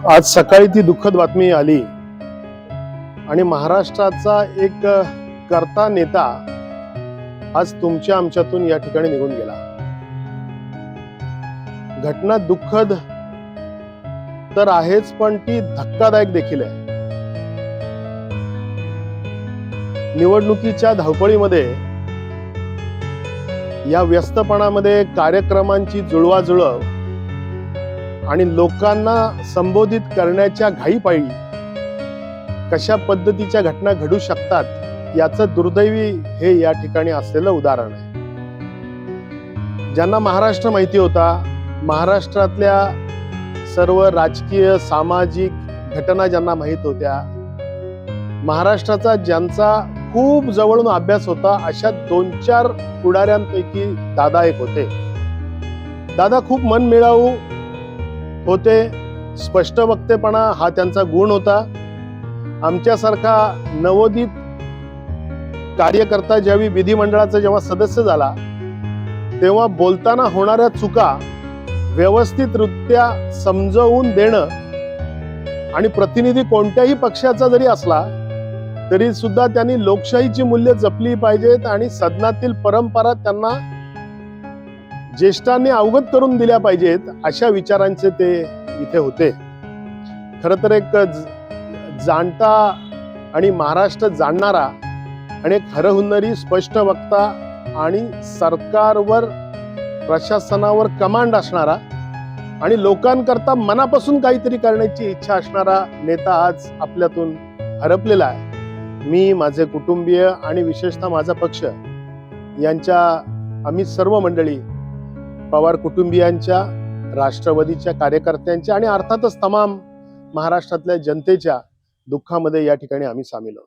आज सकाळी ती दुःखद बातमी आली आणि महाराष्ट्राचा एक कर्ता नेता आज तुमच्या आमच्यातून या ठिकाणी निघून गेला। घटना दुःखद तर आहेच, पण ती धक्कादायक देखील आहे। निवडणुकीच्या धावपळीमध्ये, या व्यस्तपणामध्ये कार्यक्रमांची जुळवाजुळव आणि लोकांना संबोधित करण्याच्या घाईपायी कशा पद्धतीच्या घटना घडू शकतात याचं दुर्दैवी हे या ठिकाणी असलेलं उदाहरण आहे। ज्यांना महाराष्ट्र माहिती होता, महाराष्ट्रातल्या सर्व राजकीय सामाजिक घटना ज्यांना माहित होत्या, महाराष्ट्राचा ज्यांचा खूप जवळून अभ्यास होता, अशा 2-4 पुढाऱ्यांपैकी दादा एक होते। दादा खूप मनमिळाऊ होते, स्पष्ट वक्तेपणा हा त्यांचा गुण होता। आमच्यासारखा नवोदित कार्यकर्ता ज्यावेळी विधिमंडळाचा जेव्हा सदस्य झाला, तेव्हा बोलताना होणाऱ्या चुका व्यवस्थितरित्या समजावून देणं, आणि प्रतिनिधी कोणत्याही पक्षाचा जरी असला तरी सुद्धा त्यांनी लोकशाहीची मूल्य जपली पाहिजेत आणि सदनातील परंपरा त्यांना ज्येष्ठांनी अवगत करून दिल्या पाहिजेत, अशा विचारांचे ते इथे होते। खरं तर एक जाणता आणि महाराष्ट्र जाणणारा आणि एक हरहुन्नरी स्पष्ट वक्ता आणि सरकारवर, प्रशासनावर कमांड असणारा आणि लोकांकरता मनापासून काहीतरी करण्याची इच्छा असणारा नेता आज आपल्यातून हरपलेला आहे। मी, माझे कुटुंबीय आणि विशेषतः माझा पक्ष यांच्या आम्ही सर्व मंडळी, पवार कुटुंबियांच्या, राष्ट्रवादीच्या कार्यकर्त्यांच्या आणि अर्थातच तमाम महाराष्ट्रातल्या जनतेच्या दुःखामध्ये या ठिकाणी आम्ही सामील आहोत।